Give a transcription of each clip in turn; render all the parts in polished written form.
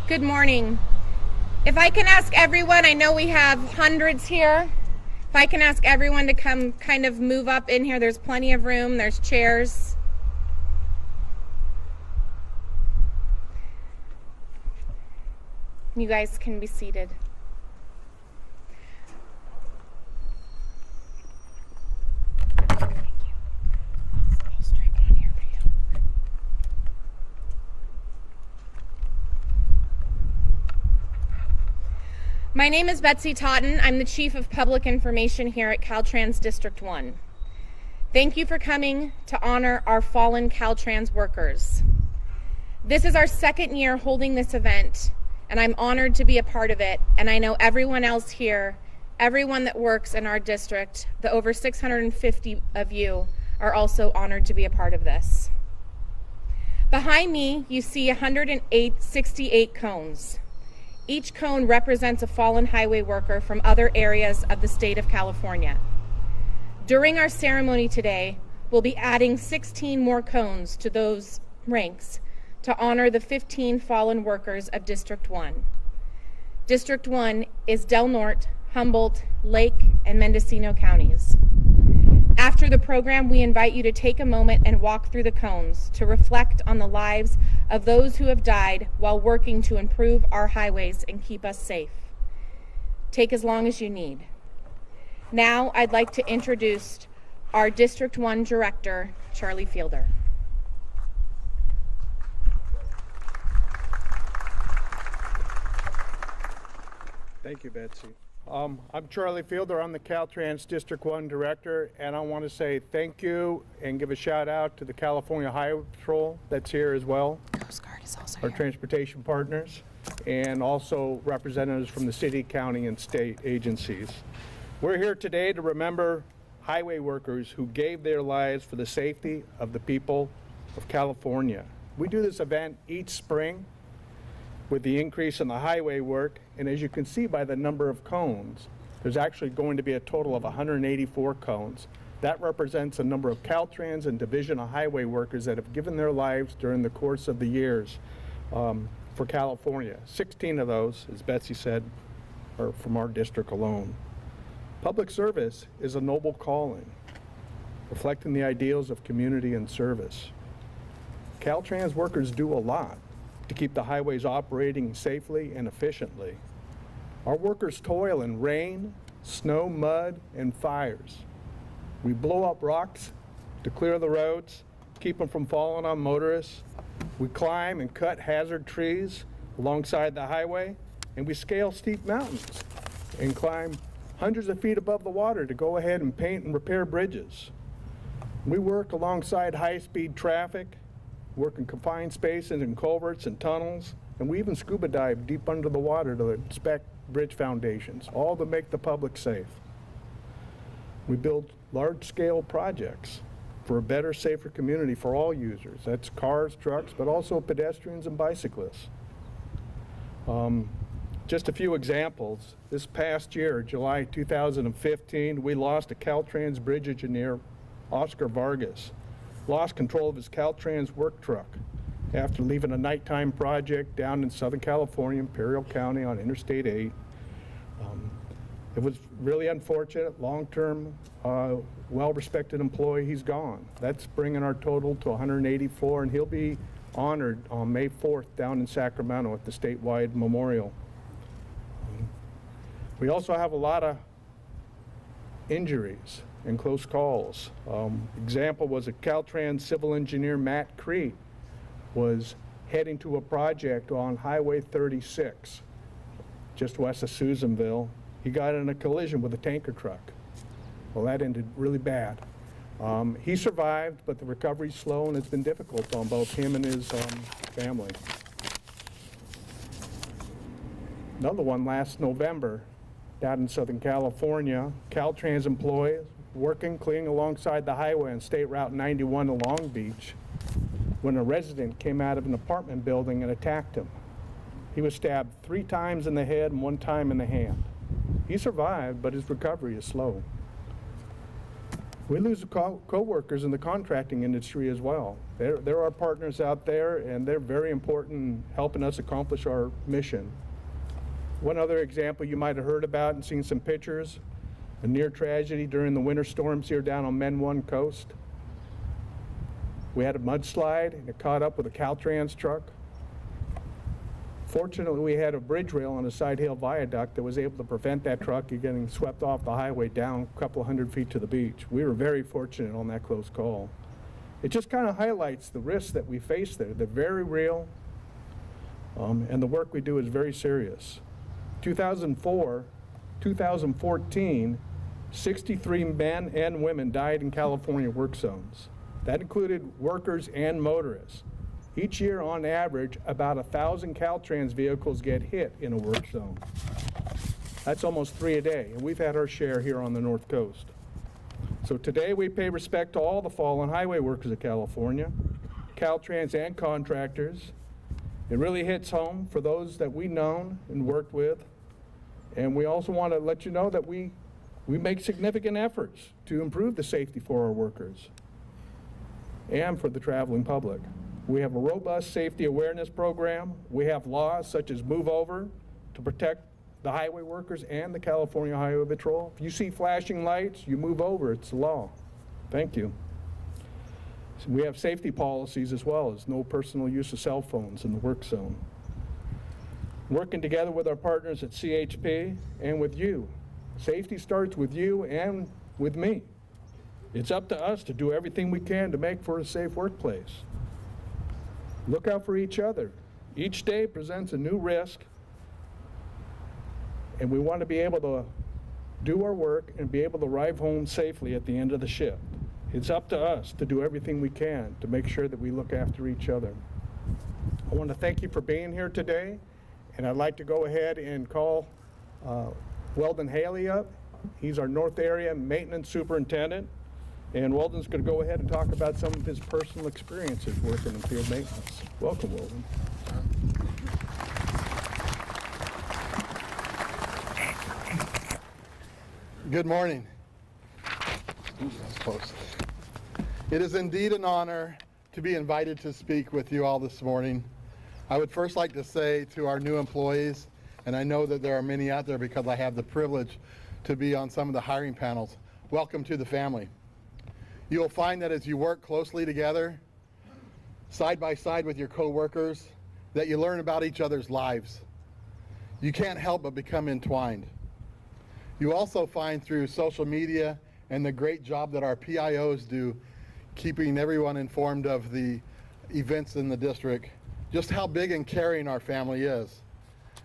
Good morning. If I can ask everyone, I know we have hundreds here. If I can ask everyone to come kind of move up in here, there's plenty of room, there's chairs. You guys can be seated. My name is Betsy Totten. I'm the Chief of Public Information here at Caltrans District 1. Thank you for coming to honor our fallen Caltrans workers. This is our second year holding this event, and I'm honored to be a part of it, and I know everyone else here, everyone that works in our district, the over 650 of you, are also honored to be a part of this. Behind me, you see 168 cones. Each cone represents a fallen highway worker from other areas of the state of California. During our ceremony today, we'll be adding 16 more cones to those ranks to honor the 15 fallen workers of District 1. District 1 is Del Norte, Humboldt, Lake, and Mendocino counties. After the program, we invite you to take a moment and walk through the cones to reflect on the lives of those who have died while working to improve our highways and keep us safe. Take as long as you need. Now, I'd like to introduce our District 1 Director, Charlie Fielder. Thank you, Betsy. I'm Charlie Fielder. I'm the Caltrans District 1 Director, and I want to say thank you and give a shout out to the California Highway Patrol that's here as well. Coast Guard is also our here. Transportation partners, and also representatives from the city, county, and state agencies. We're here today to remember highway workers who gave their lives for the safety of the people of California. We do this event each spring with the increase in the highway work, and as you can see by the number of cones, there's actually going to be a total of 184 cones. That represents a number of Caltrans and Division of Highway workers that have given their lives during the course of the years for California. 16 of those, as Betsy said, are from our district alone. Public service is a noble calling, reflecting the ideals of community and service. Caltrans workers do a lot to keep the highways operating safely and efficiently. Our workers toil in rain, snow, mud, and fires. We blow up rocks to clear the roads, keep them from falling on motorists. We climb and cut hazard trees alongside the highway, and we scale steep mountains and climb hundreds of feet above the water to go ahead and paint and repair bridges. We work alongside high-speed traffic, work in confined spaces and culverts and tunnels, and we even scuba dive deep under the water to inspect bridge foundations, all to make the public safe. We build large-scale projects for a better, safer community for all users. That's cars, trucks, but also pedestrians and bicyclists. Just a few examples. This past year, July 2015, we lost a Caltrans bridge engineer, Oscar Vargas. Lost control of his Caltrans work truck after leaving a nighttime project down in Southern California, Imperial County on Interstate 8. It was really unfortunate, long-term, well-respected employee. He's gone. That's bringing our total to 184, and he'll be honored on May 4th down in Sacramento at the statewide memorial. We also have a lot of injuries and close calls. Example was a Caltrans civil engineer, Matt Crete, was heading to a project on Highway 36, just west of Susanville. He got in a collision with a tanker truck. Well, that ended really bad. He survived, but the recovery's slow, and it's been difficult on both him and his family. Another one last November, down in Southern California, Caltrans employees working, cleaning alongside the highway on State Route 91 in Long Beach when a resident came out of an apartment building and attacked him. He was stabbed 3 times in the head and 1 time in the hand. He survived, but his recovery is slow. We lose co-workers in the contracting industry as well. They're our partners out there, and they're very important in helping us accomplish our mission. One other example you might have heard about and seen some pictures, a near tragedy during the winter storms here down on Men One Coast. We had a mudslide, and it caught up with a Caltrans truck. Fortunately, we had a bridge rail on a side hill viaduct that was able to prevent that truck getting swept off the highway down a couple hundred feet to the beach. We were very fortunate on that close call. It just kind of highlights the risks that we face there. They're very real, and the work we do is very serious. 2014, 63 men and women died in California work zones. That included workers and motorists. Each year, on average, about 1,000 Caltrans vehicles get hit in a work zone. That's almost 3 a day, and we've had our share here on the North Coast. So today, we pay respect to all the fallen highway workers of California, Caltrans and contractors. It really hits home for those that we've known and worked with. And we also want to let you know that we make significant efforts to improve the safety for our workers and for the traveling public. We have a robust safety awareness program. We have laws such as Move Over to protect the highway workers and the California Highway Patrol. If you see flashing lights, you move over. It's the law. Thank you. So we have safety policies as well as no personal use of cell phones in the work zone. Working together with our partners at CHP and with you. Safety starts with you and with me. It's up to us to do everything we can to make for a safe workplace. Look out for each other. Each day presents a new risk, and we want to be able to do our work and be able to arrive home safely at the end of the shift. It's up to us to do everything we can to make sure that we look after each other. I want to thank you for being here today, and I'd like to go ahead and call Weldon Haley up. He's our North Area Maintenance Superintendent. And Weldon's going to go ahead and talk about some of his personal experiences working in field maintenance. Welcome, Weldon. Good morning. That's close. It is indeed an honor to be invited to speak with you all this morning. I would first like to say to our new employees, and I know that there are many out there because I have the privilege to be on some of the hiring panels, welcome to the family. You will find that as you work closely together, side by side with your coworkers, that you learn about each other's lives. You can't help but become entwined. You also find through social media and the great job that our PIOs do, keeping everyone informed of the events in the district, just how big and caring our family is.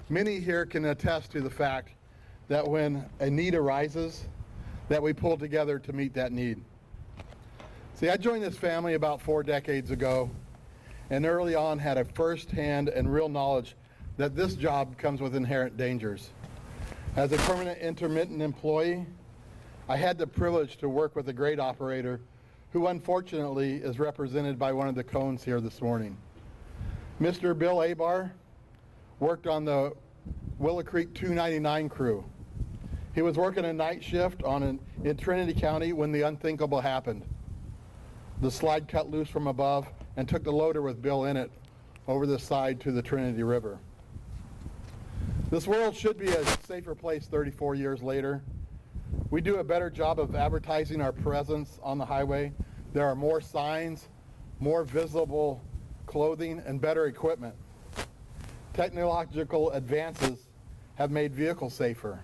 Many here can attest to the fact that when a need arises, that we pull together to meet that need. See, I joined this family about 4 decades ago, and early on had a first-hand and real knowledge that this job comes with inherent dangers. As a permanent intermittent employee, I had the privilege to work with a great operator who unfortunately is represented by one of the cones here this morning. Mr. Bill Abar worked on the Willow Creek 299 crew. He was working a night shift in Trinity County when the unthinkable happened. The slide cut loose from above and took the loader with Bill in it over the side to the Trinity River. This world should be a safer place 34 years later. We do a better job of advertising our presence on the highway. There are more signs, more visible clothing, and better equipment. Technological advances have made vehicles safer.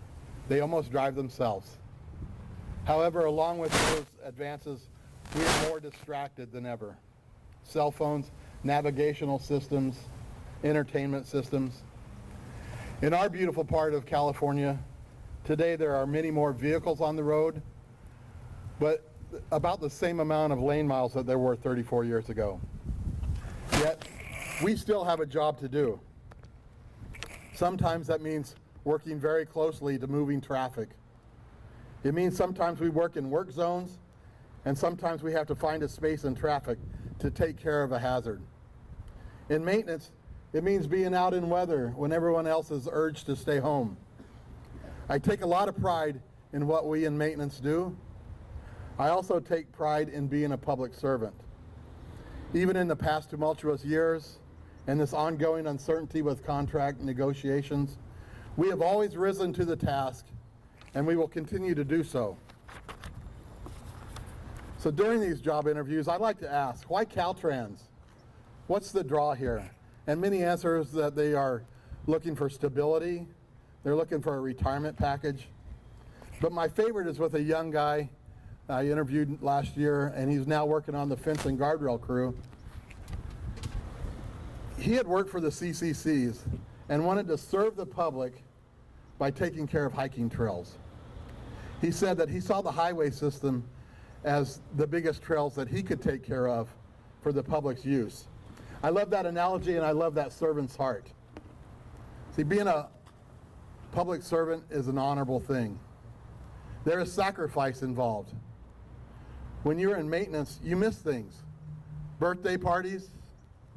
They almost drive themselves. However, along with those advances, we are more distracted than ever. Cell phones, navigational systems, entertainment systems. In our beautiful part of California, today there are many more vehicles on the road, but about the same amount of lane miles that there were 34 years ago. Yet, we still have a job to do. Sometimes that means working very closely to moving traffic. It means sometimes we work in work zones, and sometimes we have to find a space in traffic to take care of a hazard. In maintenance, it means being out in weather when everyone else is urged to stay home. I take a lot of pride in what we in maintenance do, I also take pride in being a public servant. Even in the past tumultuous years and this ongoing uncertainty with contract negotiations, we have always risen to the task, and we will continue to do so. So during these job interviews, I'd like to ask, why Caltrans? What's the draw here? And many answers that they are looking for stability, they're looking for a retirement package. But my favorite is with a young guy I interviewed last year, and he's now working on the fence and guardrail crew. He had worked for the CCCs and wanted to serve the public by taking care of hiking trails. He said that he saw the highway system as the biggest trails that he could take care of for the public's use. I love that analogy, and I love that servant's heart. See, being a public servant is an honorable thing. There is sacrifice involved. When you're in maintenance, you miss things. Birthday parties,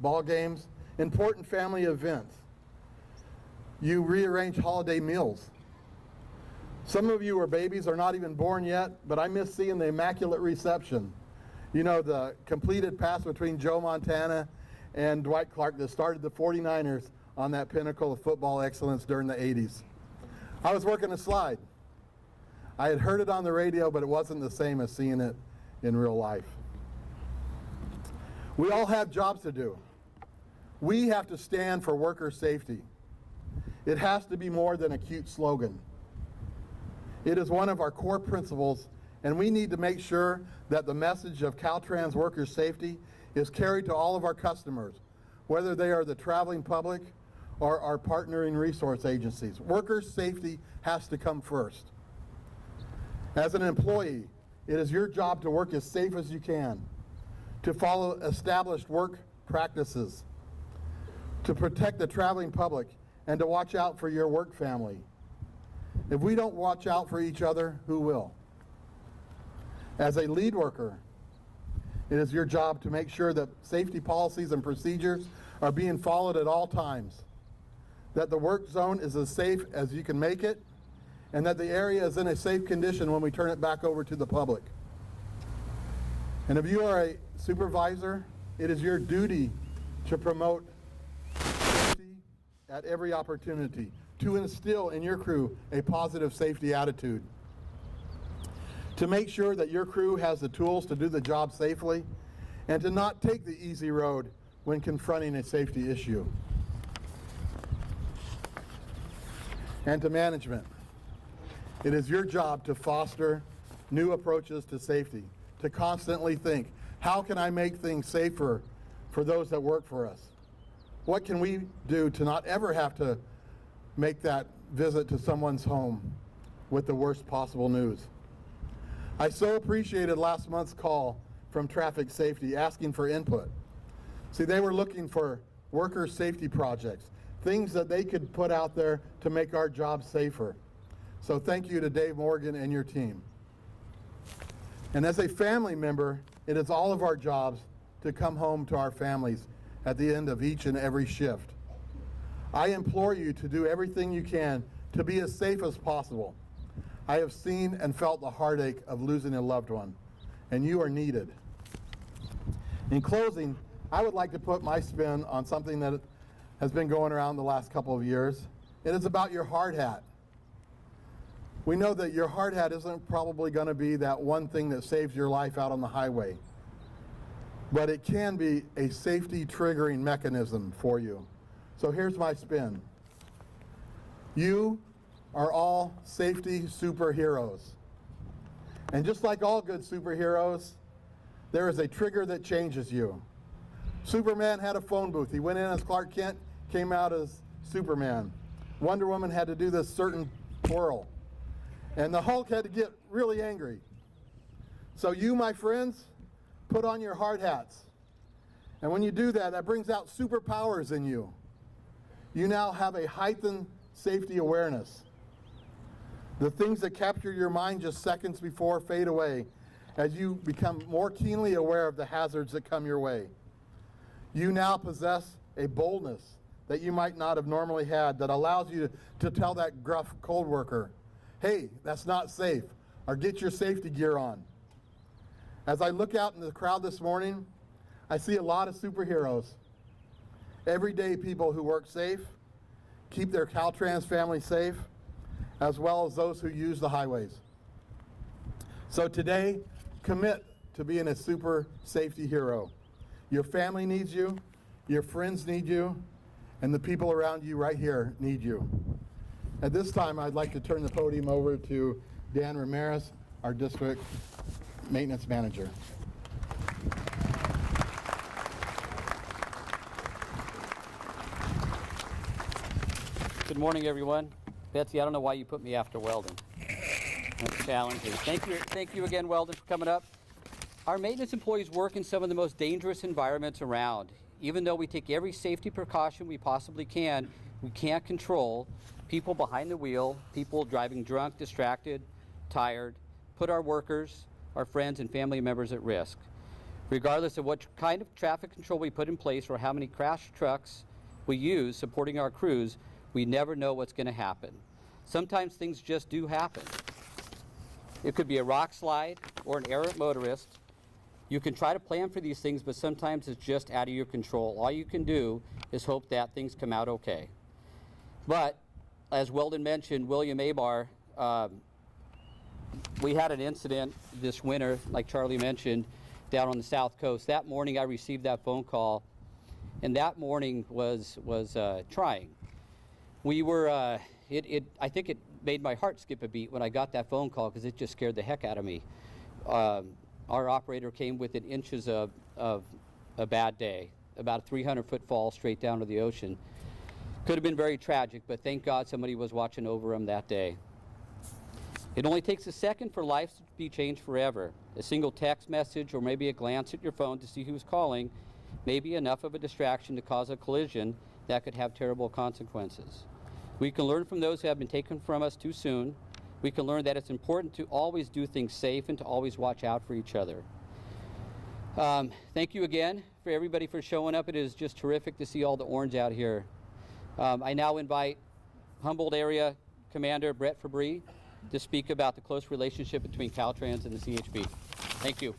ball games, important family events. You rearrange holiday meals. Some of you are babies, are not even born yet, but I miss seeing the immaculate reception. You know, the completed pass between Joe Montana and Dwight Clark that started the 49ers on that pinnacle of football excellence during the 80s. I was working a slide. I had heard it on the radio, but it wasn't the same as seeing it in real life. We all have jobs to do. We have to stand for worker safety. It has to be more than a cute slogan. It is one of our core principles, and we need to make sure that the message of Caltrans worker safety is carried to all of our customers, whether they are the traveling public or our partnering resource agencies. Worker safety has to come first. As an employee, it is your job to work as safe as you can, to follow established work practices, to protect the traveling public, and to watch out for your work family. If we don't watch out for each other, who will? As a lead worker, it is your job to make sure that safety policies and procedures are being followed at all times, that the work zone is as safe as you can make it, and that the area is in a safe condition when we turn it back over to the public. And if you are a supervisor, it is your duty to promote safety at every opportunity, to instill in your crew a positive safety attitude, to make sure that your crew has the tools to do the job safely, and to not take the easy road when confronting a safety issue. And to management, it is your job to foster new approaches to safety, to constantly think, how can I make things safer for those that work for us? What can we do to not ever have to make that visit to someone's home with the worst possible news? I so appreciated last month's call from Traffic Safety asking for input. See, they were looking for worker safety projects, things that they could put out there to make our jobs safer. So thank you to Dave Morgan and your team. And as a family member, it is all of our jobs to come home to our families at the end of each and every shift. I implore you to do everything you can to be as safe as possible. I have seen and felt the heartache of losing a loved one, and you are needed. In closing, I would like to put my spin on something that has been going around the last couple of years. It is about your hard hat. We know that your hard hat isn't probably going to be that one thing that saves your life out on the highway, but it can be a safety triggering mechanism for you. So here's my spin. You are all safety superheroes. And just like all good superheroes, there is a trigger that changes you. Superman had a phone booth. He went in as Clark Kent, came out as Superman. Wonder Woman had to do this certain twirl. And the Hulk had to get really angry. So you, my friends, put on your hard hats. And when you do that, that brings out superpowers in you. You now have a heightened safety awareness. The things that capture your mind just seconds before fade away as you become more keenly aware of the hazards that come your way. You now possess a boldness that you might not have normally had that allows you to tell that gruff cold worker, hey, that's not safe, or get your safety gear on. As I look out in the crowd this morning, I see a lot of superheroes. Everyday people who work safe, keep their Caltrans family safe, as well as those who use the highways. So today, commit to being a super safety hero. Your family needs you, your friends need you, and the people around you right here need you. At this time, I'd like to turn the podium over to Dan Ramirez, our district maintenance manager. Good morning, everyone. Betsy, I don't know why you put me after Weldon. That's challenging. Thank you again, Weldon, for coming up. Our maintenance employees work in some of the most dangerous environments around. Even though we take every safety precaution we possibly can, we can't control people behind the wheel, people driving drunk, distracted, tired, put our workers, our friends, and family members at risk. Regardless of what kind of traffic control we put in place or how many crash trucks we use supporting our crews, we never know what's going to happen. Sometimes things just do happen. It could be a rock slide or an errant motorist. You can try to plan for these things, but sometimes it's just out of your control. All you can do is hope that things come out okay. But as Weldon mentioned, William Abar, we had an incident this winter, like Charlie mentioned, down on the South Coast. That morning I received that phone call, and that morning was trying. We were, I think it made my heart skip a beat when I got that phone call because it just scared the heck out of me. Our operator came within inches of a bad day, about a 300-foot fall straight down to the ocean. Could have been very tragic, but thank God somebody was watching over him that day. It only takes a second for life to be changed forever. A single text message or maybe a glance at your phone to see who's calling may be enough of a distraction to cause a collision that could have terrible consequences. We can learn from those who have been taken from us too soon. We can learn that it's important to always do things safe and to always watch out for each other. Thank you again for everybody for showing up. It is just terrific to see all the orange out here. I now invite Humboldt Area Commander Brett Fabry to speak about the close relationship between Caltrans and the CHP. Thank you.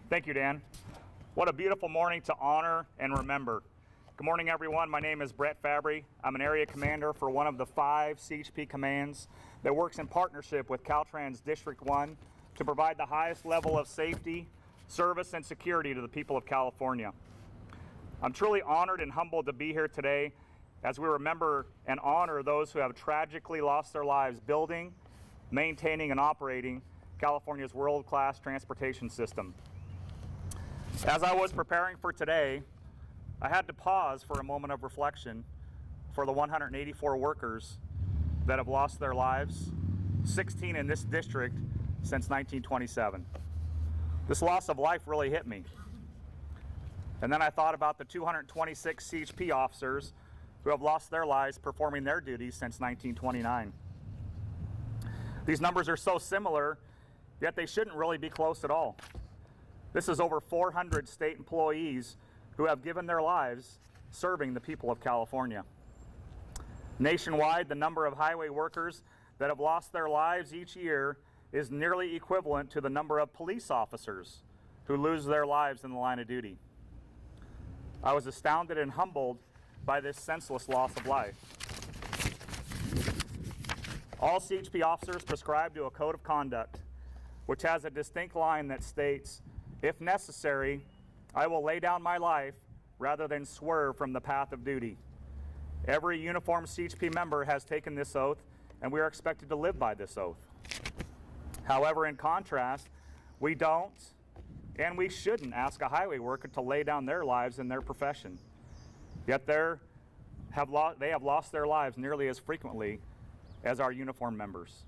Thank you, Dan. What a beautiful morning to honor and remember. Good morning, everyone. My name is Brett Fabry. I'm an area commander for one of the 5 CHP commands that works in partnership with Caltrans District 1 to provide the highest level of safety, service, and security to the people of California. I'm truly honored and humbled to be here today as we remember and honor those who have tragically lost their lives building, maintaining, and operating California's world-class transportation system. As I was preparing for today, I had to pause for a moment of reflection for the 184 workers that have lost their lives, 16 in this district since 1927. This loss of life really hit me. And then I thought about the 226 CHP officers who have lost their lives performing their duties since 1929. These numbers are so similar, yet they shouldn't really be close at all. This is over 400 state employees who have given their lives serving the people of California. Nationwide, the number of highway workers that have lost their lives each year is nearly equivalent to the number of police officers who lose their lives in the line of duty. I was astounded and humbled by this senseless loss of life. All CHP officers prescribe to a code of conduct, which has a distinct line that states, "If necessary, I will lay down my life rather than swerve from the path of duty." Every uniformed CHP member has taken this oath, and we are expected to live by this oath. However, in contrast, we don't and we shouldn't ask a highway worker to lay down their lives in their profession. Yet they have lost their lives nearly as frequently as our uniformed members.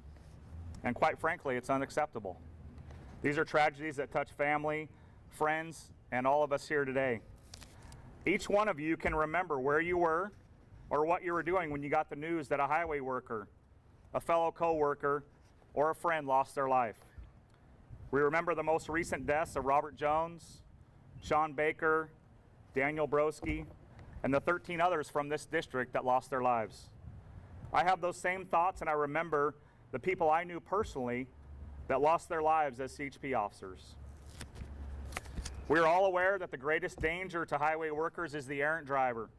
And quite frankly, it's unacceptable. These are tragedies that touch family, friends, and all of us here today. Each one of you can remember where you were or what you were doing when you got the news that a highway worker, a fellow co-worker, or a friend lost their life. We remember the most recent deaths of Robert Jones, Sean Baker, Daniel Broski, and the 13 others from this district that lost their lives. I have those same thoughts, and I remember the people I knew personally that lost their lives as CHP officers. We are all aware that the greatest danger to highway workers is the errant driver.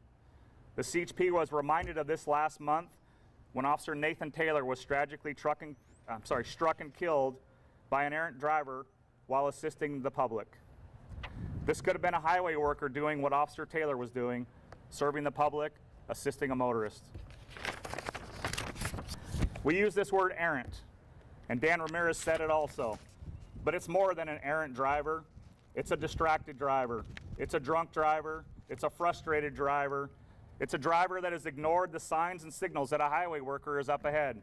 The CHP was reminded of this last month when Officer Nathan Taylor was tragically struck and killed by an errant driver while assisting the public. This could have been a highway worker doing what Officer Taylor was doing, serving the public, assisting a motorist. We use this word errant, and Dan Ramirez said it also, but it's more than an errant driver. It's a distracted driver. It's a drunk driver. It's a frustrated driver. It's a driver that has ignored the signs and signals that a highway worker is up ahead.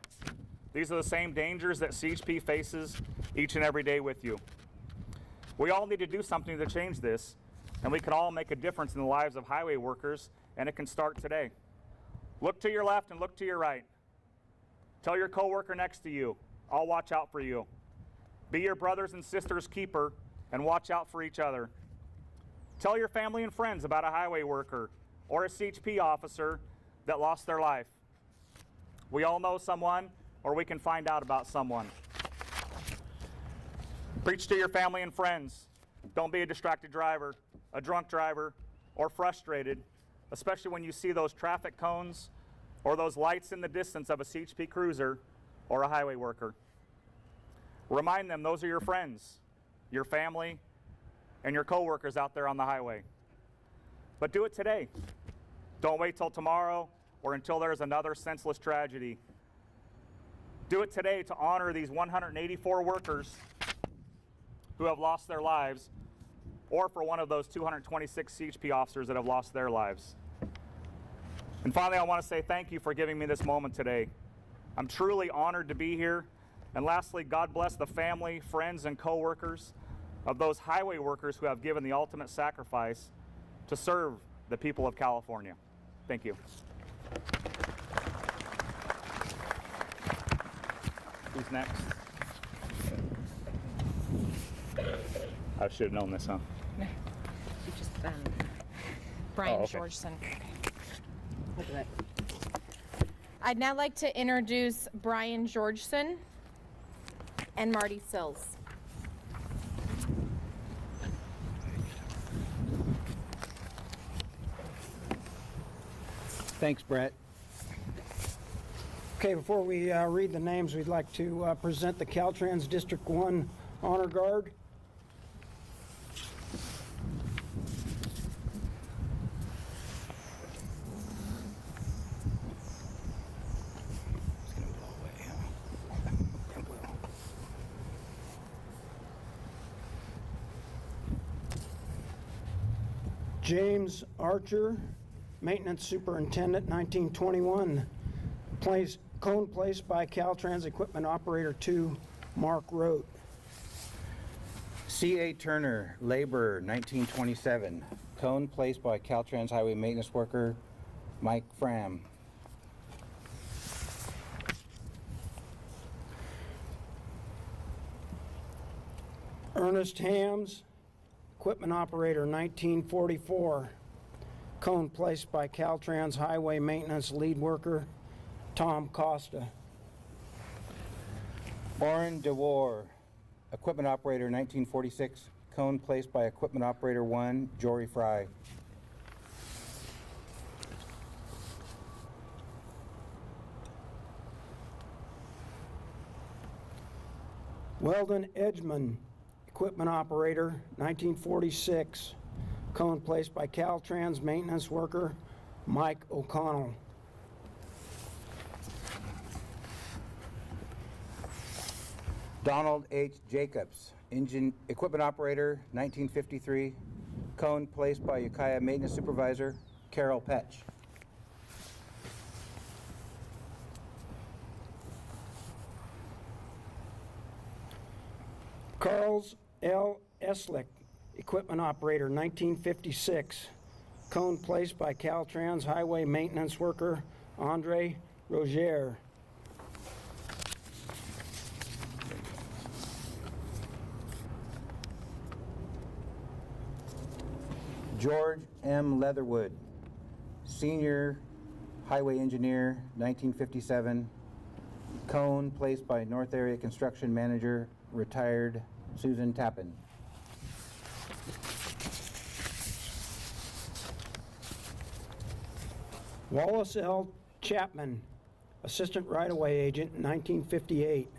These are the same dangers that CHP faces each and every day with you. We all need to do something to change this, and we can all make a difference in the lives of highway workers, and it can start today. Look to your left and look to your right. Tell your coworker next to you, I'll watch out for you. Be your brothers and sisters' keeper and watch out for each other. Tell your family and friends about a highway worker or a CHP officer that lost their life. We all know someone, or we can find out about someone. Preach to your family and friends. Don't be a distracted driver, a drunk driver, or frustrated, especially when you see those traffic cones or those lights in the distance of a CHP cruiser or a highway worker. Remind them those are your friends, your family, and your coworkers out there on the highway. But do it today. Don't wait till tomorrow or until there's another senseless tragedy. Do it today to honor these 184 workers who have lost their lives, or for one of those 226 CHP officers that have lost their lives. And finally, I want to say thank you for giving me this moment today. I'm truly honored to be here. And lastly, God bless the family, friends, and coworkers of those highway workers who have given the ultimate sacrifice to serve the people of California. Thank you. Who's next? I should have known this, huh? You just, Brian Oh, okay. Georgeson. Look at that. I'd now like to introduce Brian Georgeson and Marty Sills. Thanks, Brett. Okay, before we read the names, we'd like to present the Caltrans District 1 Honor Guard. It's gonna blow away, huh? It will. James Archer, Maintenance Superintendent, 1921. Cone placed by Caltrans Equipment Operator 2, Mark Rote. C.A. Turner, laborer, 1927. Cone placed by Caltrans Highway Maintenance Worker, Mike Fram. Ernest Hams, Equipment Operator, 1944. Cone placed by Caltrans Highway Maintenance Lead Worker, Tom Costa. Orrin DeWar, Equipment Operator, 1946. Cone placed by Equipment Operator 1, Jory Fry. Weldon Edgman, Equipment Operator, 1946. Cone placed by Caltrans Maintenance Worker, Mike O'Connell. Donald H. Jacobs, Equipment Operator, 1953. Cone placed by Ukiah Maintenance Supervisor, Carol Petch. Carls L. Eslick, Equipment Operator, 1956. Cone placed by Caltrans Highway Maintenance Worker, Andre Roger. George M. Leatherwood, Senior highway engineer, 1957. Cone, placed by North Area Construction Manager, retired Susan Tappan. Wallace L. Chapman, Assistant Right-of-Way Agent, 1958.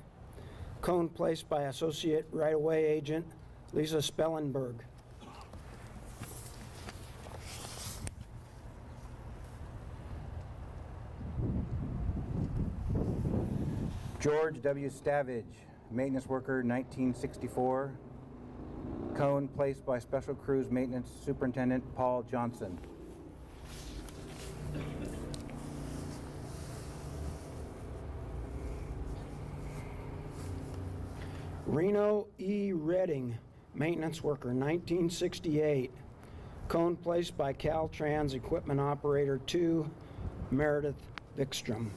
Cone placed by Associate Right-of-Way Agent Lisa Spellenberg. George W. Stavage, maintenance worker, 1964. Cone placed by Special Crews Maintenance Superintendent Paul Johnson. Reno E. Redding, maintenance worker, 1968. Cone placed by Caltrans Equipment Operator 2, Meredith Vikstrom.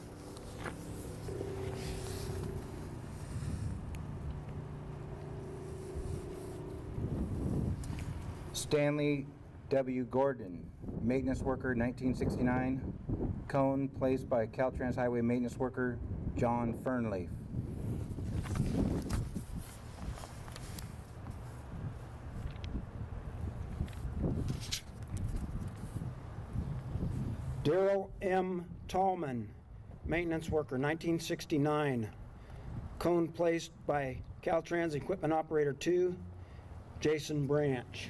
Stanley W. Gordon, maintenance worker, 1969. Cone placed by Caltrans Highway Maintenance Worker John Fernleaf. Darrell M. Tallman, maintenance worker, 1969. Cone placed by Caltrans Equipment Operator 2, Jason Branch.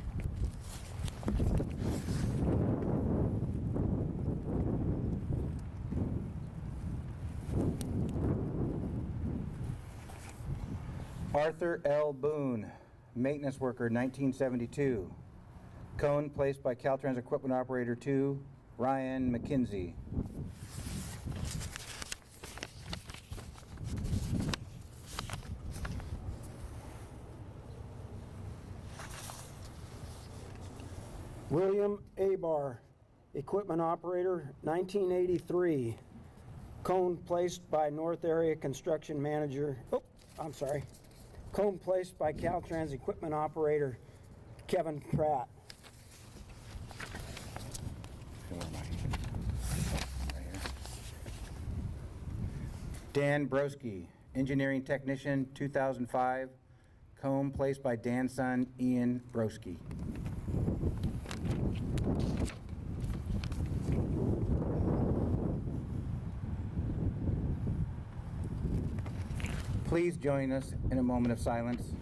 Arthur L. Boone, maintenance worker, 1972. Cone placed by Caltrans Equipment Operator 2, Ryan McKenzie. William Abar, Equipment Operator, 1983. Cone placed by North Area Construction Manager, Cone placed by Caltrans Equipment Operator Kevin Pratt. Dan Broski, engineering technician, 2005. Cone placed by Dan's son, Ian Broski. Please join us in a moment of silence.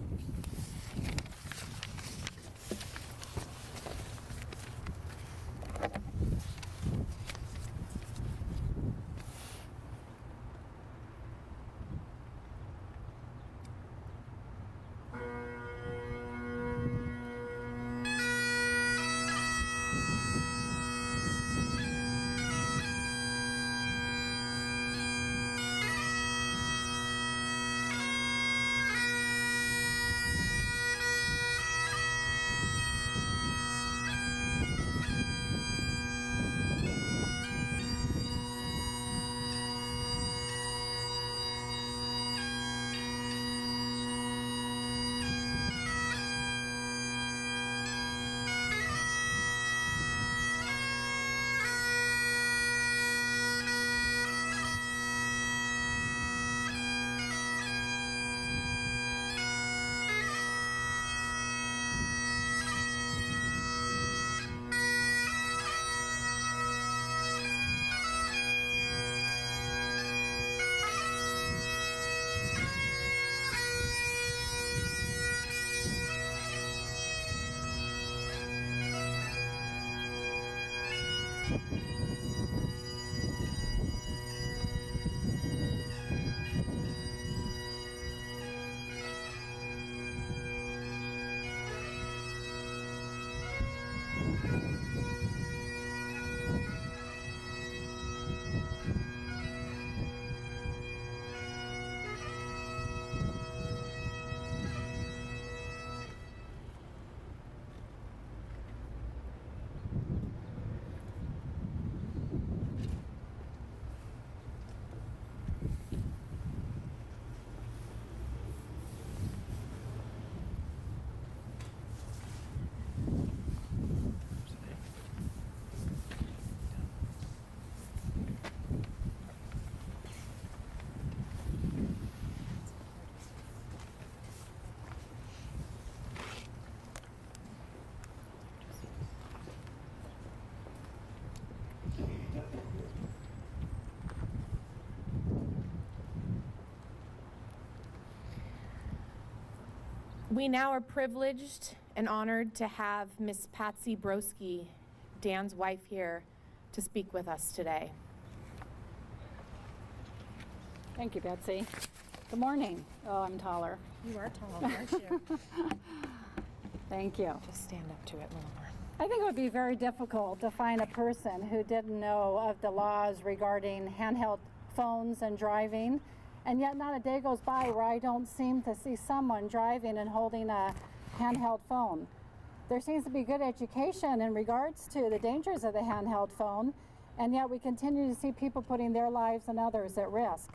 We now are privileged and honored to have Miss Patsy Broski, Dan's wife, here to speak with us today. Thank you, Betsy. Good morning. Oh, I'm taller. You are tall, aren't you? Thank you. Just stand up to it a little more. I think it would be very difficult to find a person who didn't know of the laws regarding handheld phones and driving, and yet not a day goes by where I don't seem to see someone driving and holding a handheld phone. There seems to be good education in regards to the dangers of the handheld phone, and yet we continue to see people putting their lives and others at risk.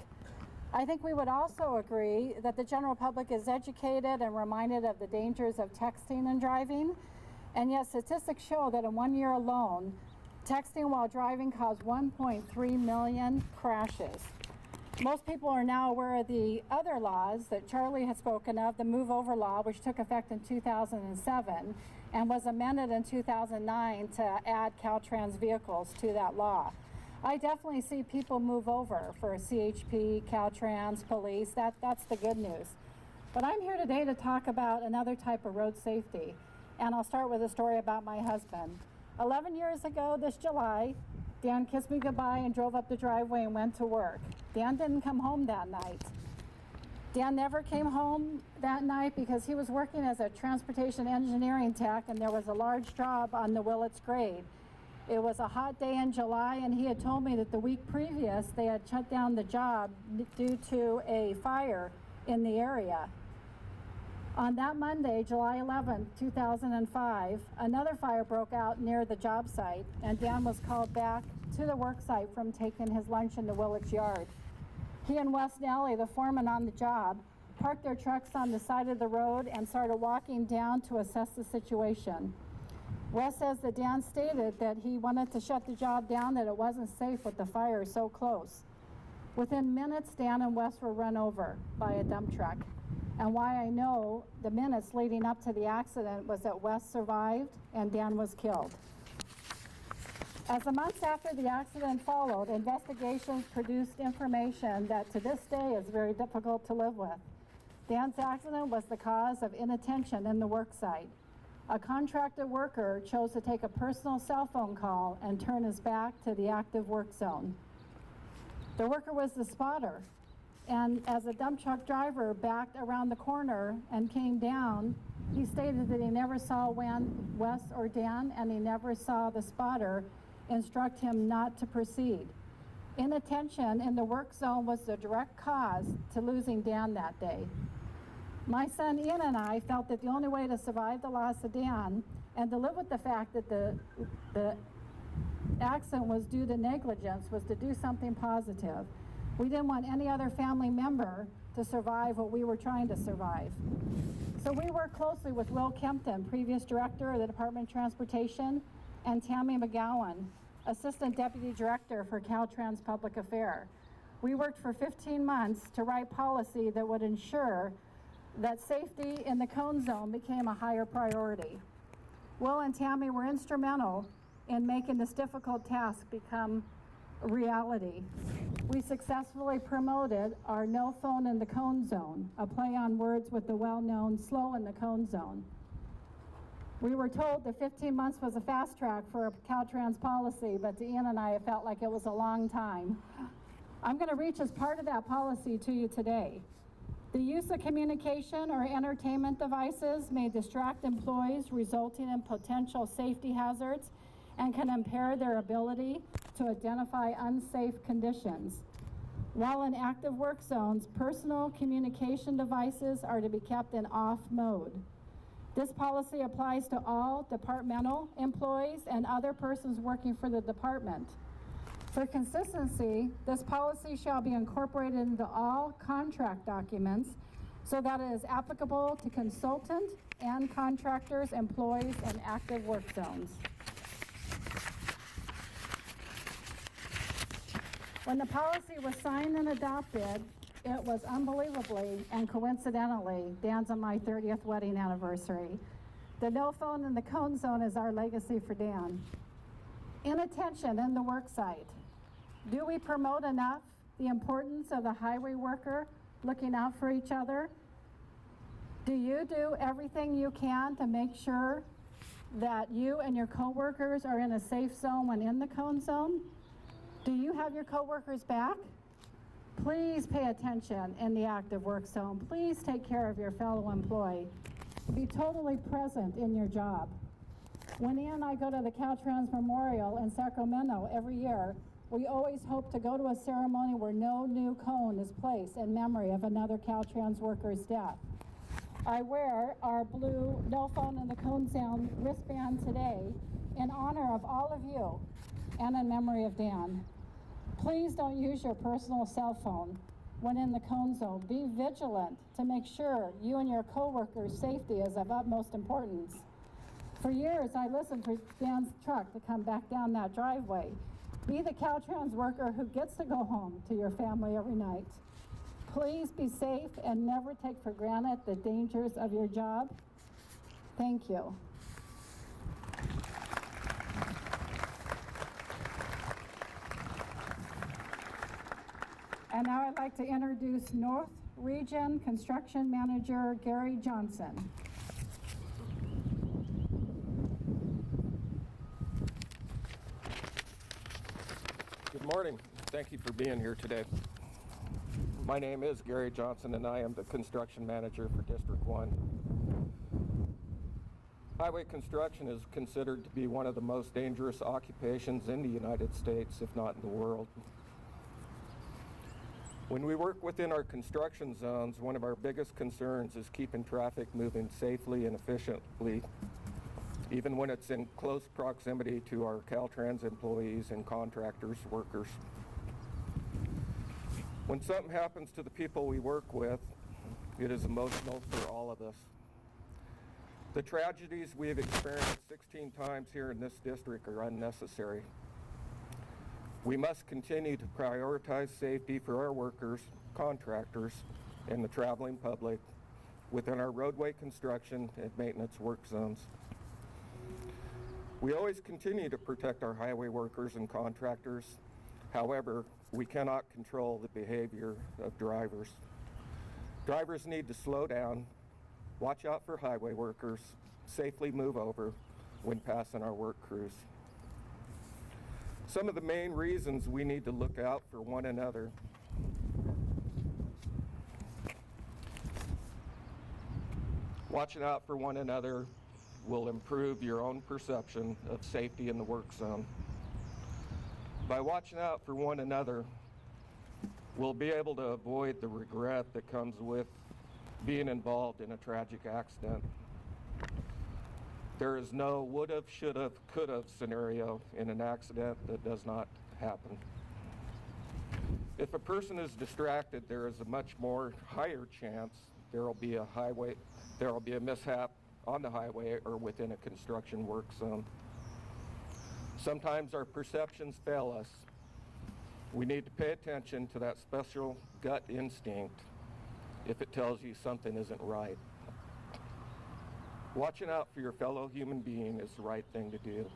I think we would also agree that the general public is educated and reminded of the dangers of texting and driving, and yet statistics show that in 1 year alone, texting while driving caused 1.3 million crashes. Most people are now aware of the other laws that Charlie has spoken of, the Move Over Law, which took effect in 2007 and was amended in 2009 to add Caltrans vehicles to that law. I definitely see people move over for CHP, Caltrans, police. That's the good news. But I'm here today to talk about another type of road safety. And I'll start with a story about my husband. 11 years ago this July, Dan kissed me goodbye and drove up the driveway and went to work. Dan didn't come home that night. Dan never came home that night because he was working as a transportation engineering tech, and there was a large job on the Willits grade. It was a hot day in July, and he had told me that the week previous they had shut down the job due to a fire in the area. On that Monday, July 11, 2005, another fire broke out near the job site, and Dan was called back to the work site from taking his lunch in the Willits yard. He and Wes Nally, the foreman on the job, parked their trucks on the side of the road and started walking down to assess the situation. Wes says that Dan stated that he wanted to shut the job down, that it wasn't safe with the fire so close. Within minutes, Dan and Wes were run over by a dump truck. And why I know the minutes leading up to the accident was that Wes survived and Dan was killed. As the months after the accident followed, investigations produced information that to this day is very difficult to live with. Dan's accident was the cause of inattention in the work site. A contracted worker chose to take a personal cell phone call and turn his back to the active work zone. The worker was the spotter, and as the dump truck driver backed around the corner and came down, he stated that he never saw Wes or Dan, and he never saw the spotter instruct him not to proceed. Inattention in the work zone was the direct cause to losing Dan that day. My son Ian and I felt that the only way to survive the loss of Dan and to live with the fact that the accident was due to negligence was to do something positive. We didn't want any other family member to survive what we were trying to survive. So we worked closely with Will Kempton, previous director of the Department of Transportation, and Tammy McGowan, Assistant Deputy Director for Caltrans Public Affairs. We worked for 15 months to write policy that would ensure that safety in the cone zone became a higher priority. Will and Tammy were instrumental in making this difficult task become a reality. We successfully promoted our no phone in the cone zone, a play on words with the well-known slow in the cone zone. We were told that 15 months was a fast track for a Caltrans policy, but to Ian and I, it felt like it was a long time. I'm going to reach as part of that policy to you today. The use of communication or entertainment devices may distract employees, resulting in potential safety hazards, and can impair their ability to identify unsafe conditions. While in active work zones, personal communication devices are to be kept in off mode. This policy applies to all departmental employees and other persons working for the department. For consistency, this policy shall be incorporated into all contract documents so that it is applicable to consultant and contractors, employees in active work zones. When the policy was signed and adopted, it was unbelievably and coincidentally Dan's and my 30th wedding anniversary. The no phone in the cone zone is our legacy for Dan. Inattention in the work site. Do we promote enough the importance of the highway worker looking out for each other? Do you do everything you can to make sure that you and your coworkers are in a safe zone when in the cone zone? Do you have your coworkers back? Please pay attention in the active work zone. Please take care of your fellow employee. Be totally present in your job. When Ann and I go to the Caltrans Memorial in Sacramento every year, we always hope to go to a ceremony where no new cone is placed in memory of another Caltrans worker's death. I wear our blue No Phone in the Cone Zone wristband today in honor of all of you and in memory of Dan. Please don't use your personal cell phone when in the cone zone. Be vigilant to make sure you and your coworkers' safety is of utmost importance. For years, I listened for Dan's truck to come back down that driveway. Be the Caltrans worker who gets to go home to your family every night. Please be safe and never take for granted the dangers of your job. Thank you. And now I'd like to introduce North Region Construction Manager Gary Johnson. Good morning. Thank you for being here today. My name is Gary Johnson and I am the construction manager for District 1. Highway construction is considered to be one of the most dangerous occupations in the United States, if not in the world. When we work within our construction zones, one of our biggest concerns is keeping traffic moving safely and efficiently, even when it's in close proximity to our Caltrans employees and contractors, workers. When something happens to the people we work with, it is emotional for all of us. The tragedies we have experienced 16 times here in this district are unnecessary. We must continue to prioritize safety for our workers, contractors, and the traveling public within our roadway construction and maintenance work zones. We always continue to protect our highway workers and contractors. However, we cannot control the behavior of drivers. Drivers need to slow down, watch out for highway workers, safely move over when passing our work crews. Some of the main reasons we need to look out for one another. Watching out for one another will improve your own perception of safety in the work zone. By watching out for one another, we'll be able to avoid the regret that comes with being involved in a tragic accident. There is no would've, should've, could've scenario in an accident that does not happen. If a person is distracted, there is a much more higher chance there will be a mishap on the highway or within a construction work zone. Sometimes our perceptions fail us. We need to pay attention to that special gut instinct if it tells you something isn't right. Watching out for your fellow human being is the right thing to do.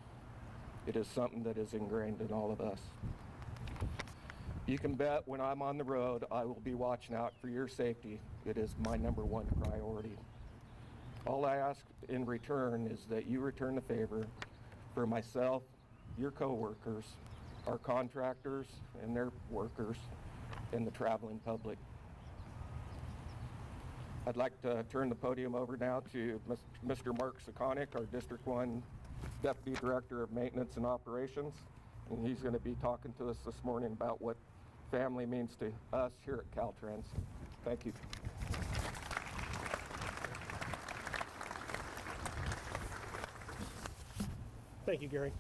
It is something that is ingrained in all of us. You can bet when I'm on the road, I will be watching out for your safety. It is my #1 priority. All I ask in return is that you return the favor for myself, your coworkers, our contractors and their workers, and the traveling public. I'd like to turn the podium over now to Mr. Mark Sekonic, our District 1 Deputy Director of Maintenance and Operations, and he's going to be talking to us this morning about what family means to us here at Caltrans. Thank you. Thank you, Gary.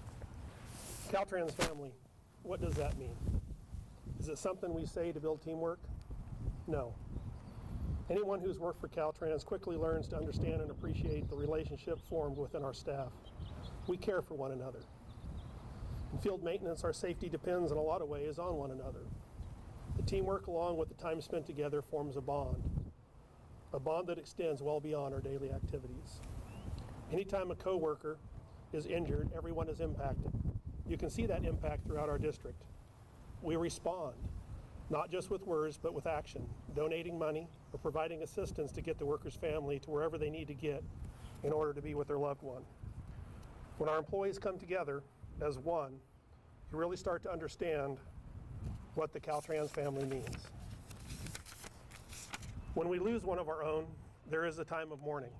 Caltrans family, what does that mean? Is it something we say to build teamwork? No. Anyone who's worked for Caltrans quickly learns to understand and appreciate the relationship formed within our staff. We care for one another. In field maintenance, our safety depends in a lot of ways on one another. The teamwork along with the time spent together forms a bond that extends well beyond our daily activities. Anytime a coworker is injured, everyone is impacted. You can see that impact throughout our district. We respond, not just with words, but with action, donating money, or providing assistance to get the worker's family to wherever they need to get in order to be with their loved one. When our employees come together as one, you really start to understand what the Caltrans family means. When we lose one of our own, there is a time of mourning.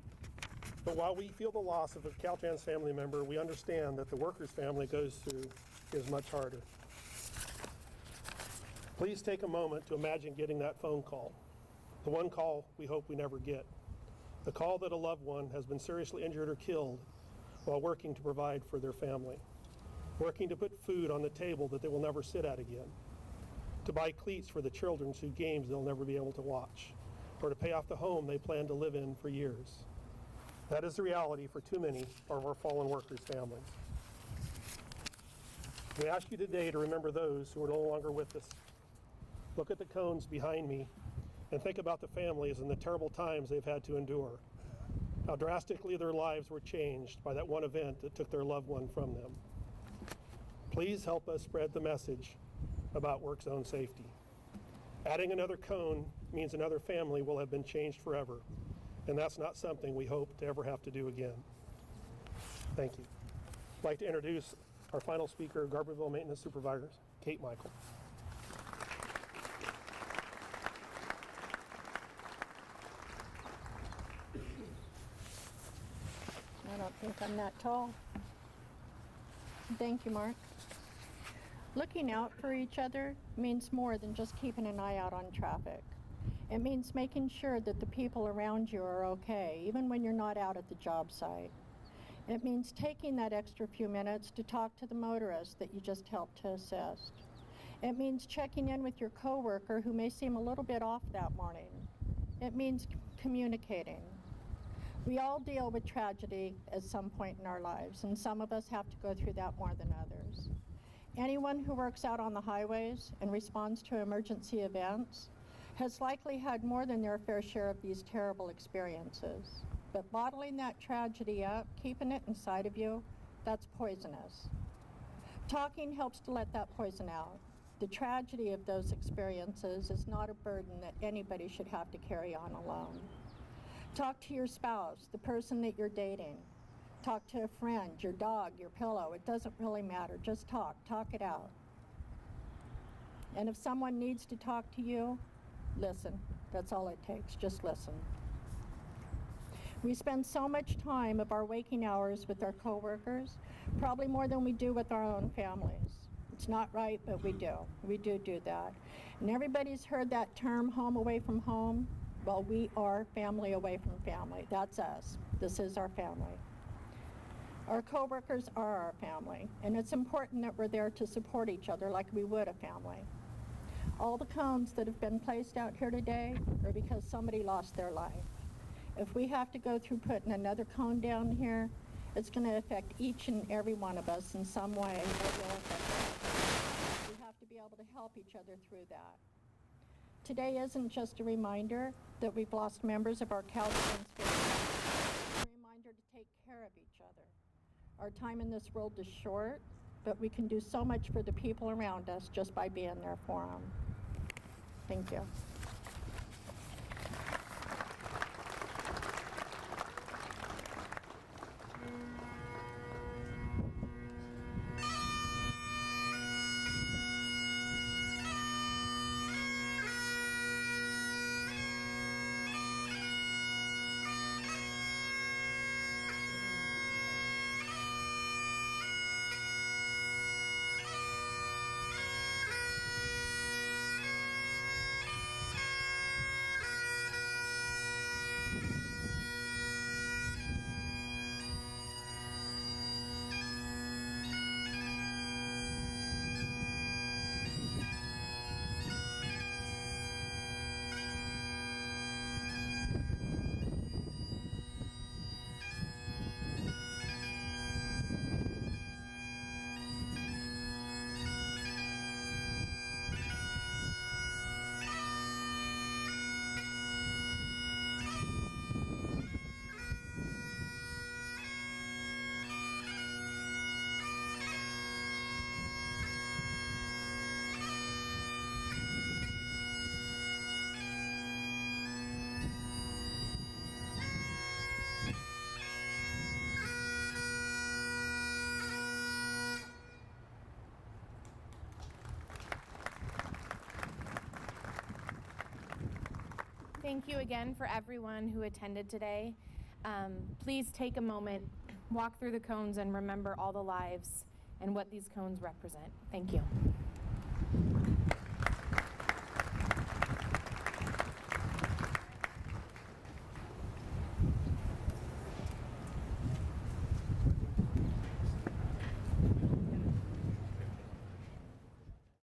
But while we feel the loss of a Caltrans family member, we understand that the worker's family goes through is much harder. Please take a moment to imagine getting that phone call, the one call we hope we never get, the call that a loved one has been seriously injured or killed while working to provide for their family, working to put food on the table that they will never sit at again, to buy cleats for the children whose games they'll never be able to watch, or to pay off the home they plan to live in for years. That is the reality for too many of our fallen workers' families. We ask you today to remember those who are no longer with us. Look at the cones behind me and think about the families and the terrible times they've had to endure, how drastically their lives were changed by that one event that took their loved one from them. Please help us spread the message about work zone safety. Adding another cone means another family will have been changed forever, and that's not something we hope to ever have to do again. Thank you. I'd like to introduce our final speaker, Garberville Maintenance Supervisor, Kate Michael. I don't think I'm that tall. Thank you, Mark. Looking out for each other means more than just keeping an eye out on traffic. It means making sure that the people around you are okay, even when you're not out at the job site. It means taking that extra few minutes to talk to the motorist that you just helped to assist. It means checking in with your coworker who may seem a little bit off that morning. It means communicating. We all deal with tragedy at some point in our lives, and some of us have to go through that more than others. Anyone who works out on the highways and responds to emergency events has likely had more than their fair share of these terrible experiences. But bottling that tragedy up, keeping it inside of you, that's poisonous. Talking helps to let that poison out. The tragedy of those experiences is not a burden that anybody should have to carry on alone. Talk to your spouse, the person that you're dating. Talk to a friend, your dog, your pillow. It doesn't really matter. Just talk it out. And if someone needs to talk to you, listen. That's all it takes. Just listen. We spend so much time of our waking hours with our coworkers, probably more than we do with our own families. It's not right, but we do. We do that. And everybody's heard that term, home away from home. Well, we are family away from family. That's us. This is our family. Our coworkers are our family, and it's important that we're there to support each other like we would a family. All the cones that have been placed out here today are because somebody lost their life. If we have to go through putting another cone down here, it's going to affect each and every one of us in some way. It will affect us. We have to be able to help each other through that. Today isn't just a reminder that we've lost members of our Caltrans family. It's a reminder to take care of each other. Our time in this world is short, but we can do so much for the people around us just by being there for them. Thank you. Thank you again for everyone who attended today. Please take a moment, walk through the cones, and remember all the lives and what these cones represent. Thank you.